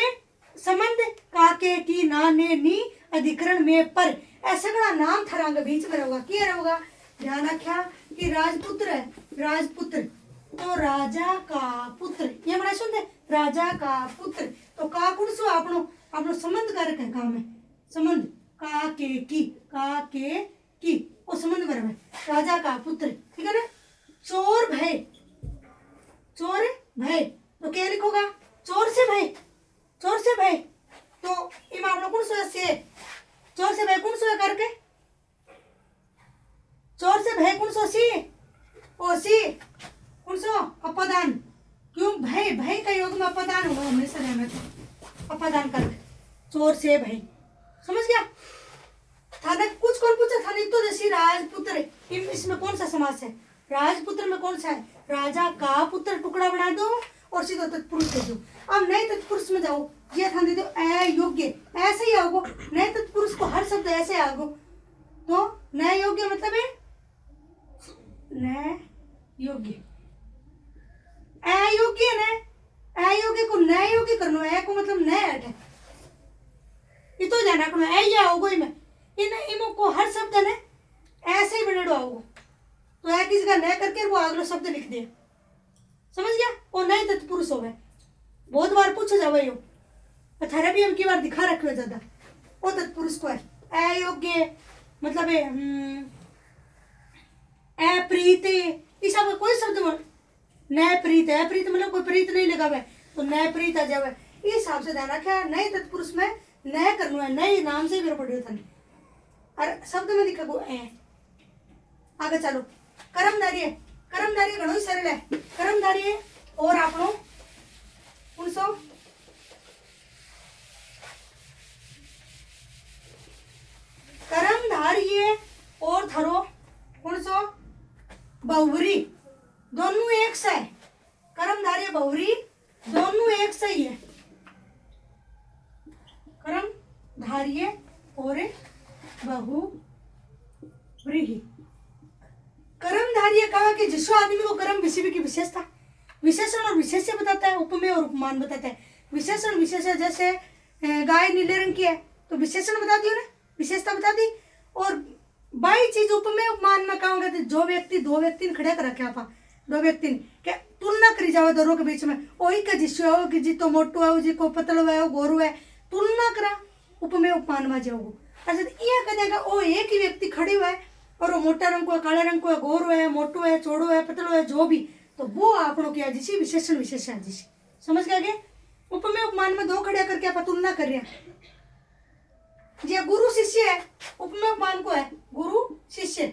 संबंध काके की ना ने नी अधिकरण में पर ऐसा बड़ा नाम थरांग बीच में रहेगा क्या रहेगा। ध्यान रखा कि राजपुत्र है राजपुत्र तो राजा का पुत्र ये बड़ा सुनते राजा का पुत्र तो का कुण सो आपनो संबंध कारक है काम है संबंध का के की वो संबंध बराबर है राजा का पुत्र ठीक है ना। चोर भय तो क्या लिखोगा चोर से भय तो इम आप लोग कौन सो से चोर से भय कौन सो करके चोर से भय कौन सो सी ओ सी कौन सो अपदान क्यों भय का योग में अपदान होगा हमेशा रहना अपदान करके चोर से भय समझ गया। थाने कुछ कौन पूछा थाने तो जैसी राजपुत्र इसमें कौन सा समास है राजपुत्र में कौन सा है राजा का पुत्र टुकड़ा बना दो और सीधा तत्पुरुष दे दो। अब नए तत्पुरुष में जाओ ये थाने दे दो अयोग्य ऐसे ही आओगे नए तत्पुरुष को हर शब्द ऐसे आओ तो नए योग्य मतलब है नए योग्य अयोग्य न अयोग्य को नए योग्य करना है को मतलब नए हट ये तो ध्यान रखना है ये आओगे इनमें इमो को हर शब्द है ऐसे ही बनेडो आओगे तो है किसी का नया करके वो अगला शब्द लिख दिया समझ गया। वो नए तत्पुरुष हो गए बहुत बार पूछा जावे यो अठारह भी हम की बार दिखा रखे ज्यादा वो तत्पुरुष को है अयोग्य मतलब है अप्रीत इस आपका कोई शब्द नए प्रीत है प्रीत मतलब कोई प्रीत नहीं लगावे तो नए प्रीत आ जावे इस हिसाब से ध्यान रखा नए तत्पुरुष में नए करना है नए नाम से मेरे पढ़े था और शब्द में दिखा को आगे चलो कर्मधारी घणो ही सरल है कर्मधारी और आपनो कौन सो कर्मधारी और थरो कौन सो बहुरी दोनों एक सा है कर्मधारी बहुरी दोनों एक सा ही है कर्मधारी और बहुव्रीहि कर्मधारय कहा कि जिस आदमी को कर्म विषय की विशेषता, विशेषण और विशेष्य बताता है, उपमेय और उपमान बताता है। विशेषण विशेष्य, जैसे गाय नीले रंग की है तो विशेषण बता दी उन्हें, विशेषता बता दी। और बाई चीज उपमेय उपमान में कहूँगा तो जो व्यक्ति, दो व्यक्ति ने खड़ा कर रखे आप, दो व्यक्ति ने क्या तुलना करी जाओ दोनों के बीच में, वही का जिसो हो कि जी तो मोटू है, जी को पतलो है, गोरू है, तुलना करा उपमेय उपमान में जाओगे। अच्छा ये कहेगा वो एक ही व्यक्ति खड़ी हुआ है और वो मोटा रंग को है, काले रंग को है, गोरू है, मोटू है, चौड़ो है, पतलो है, जो भी, तो वो आपनों क्या जिसी विशेषण विशेषण जिसी, समझ गए आगे। उपमेय उपमान में दो खड़े करके आप तुलना कर रहे हैं। जी गुरु शिष्य है, उपमेय उपमान को है गुरु शिष्य,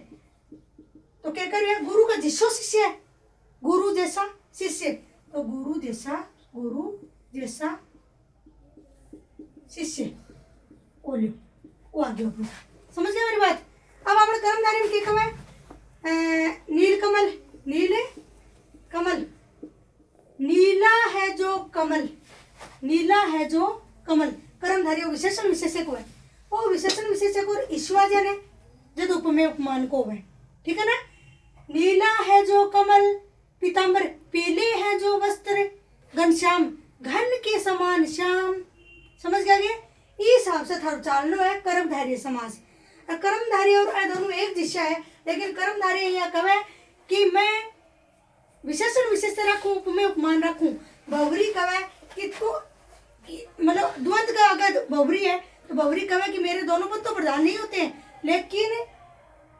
तो क्या कर रहे हैं, गुरु का जिसो शिष्य है, गुरु जैसा शिष्य, तो गुरु जैसा शिष्य बोलियो वो आगे हो। समझ गए मेरी बात। अब अपने कर्मधारी में क्या है, नील कमल, नील कमल, नीला है जो कमल, नीला है जो कमल, कर्मधारी विशेषण विशेष्य को है, वो विशेषण विशेष्य को ईश्वाजन है जब उपमेय उपमान को है, ठीक है ना। नीला है जो कमल, पीताम्बर, पीले हैं जो वस्त्र, घनश्याम, घन के समान श्याम, समझ गया ये। इस हिसाब से थारो चालनो है कर्मधारय समास। कर्मधारय और दोनों एक दिशा है, लेकिन कर्मधारय यहाँ कहे कि मैं विशेषण विशेष रखूं, उपमेय उपमान रखूं। बहुरी कहे कि तू मतलब द्वंद का अगर बहुरी है तो बहुरी कहे कि मेरे दोनों पद तो प्रधान नहीं होते हैं, लेकिन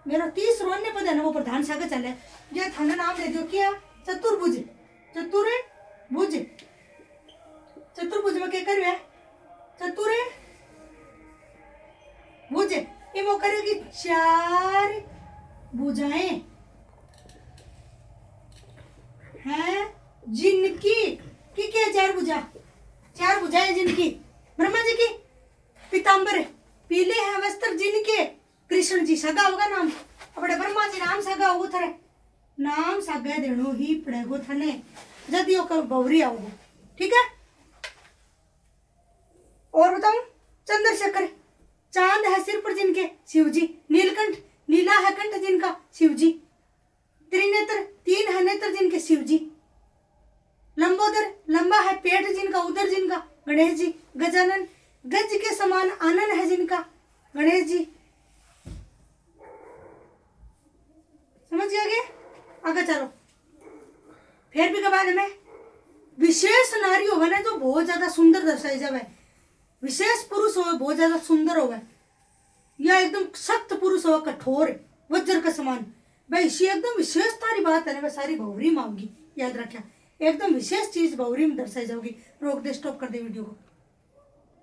मेरा 30 अन्य पद है ना वो प्रधान सागर चल है। ये थाना नाम दे दो क्या, चतुर्भुज, चतुर्भुज, चतुर्भुज में क्या करिए, चतुर्भुज ये वो करेगी चार भुजाएं हैं जिनकी की क्या, चार भुजाएं जिनकी, ब्रह्मा जी की, पीताम्बर, पीले हैं वस्त्र जिनके, कृष्ण जी सगा होगा नाम, अपने ब्रह्मा जी नाम सगा हो थरे, नाम सगा देनो ही पड़ेगो थने जदियो का बवरी आओगे, ठीक है। और बताऊं, चंद्रशेखर, चांद है सिर पर जिनके, शिव जी, नीलकंठ, नीला है कंठ जिनका, शिव जी, त्रिनेत्र, 3 है नेत्र जिनके, शिव जी, लंबोदर, लंबा है पेट जिनका, उदर जिनका, गणेश जी, गजानन, गज के समान आनन है जिनका, गणेश जी, समझ गए आगे चलो। फिर भी कबाल में विशेष नारी हो ना जो बहुत ज्यादा सुंदर दर्शाई जावे, विशेष पुरुष हो बहुत ज्यादा सुंदर हो, या एकदम सख्त पुरुष हो, कठोर वज्र का समान, भाई इसी एकदम विशेष तारी बात है ना, वह सारी बहुरी मांगी, याद रखना एकदम विशेष चीज बहुरी में दर्शाई जाओगी। रोक दे, स्टॉप कर दे वीडियो को।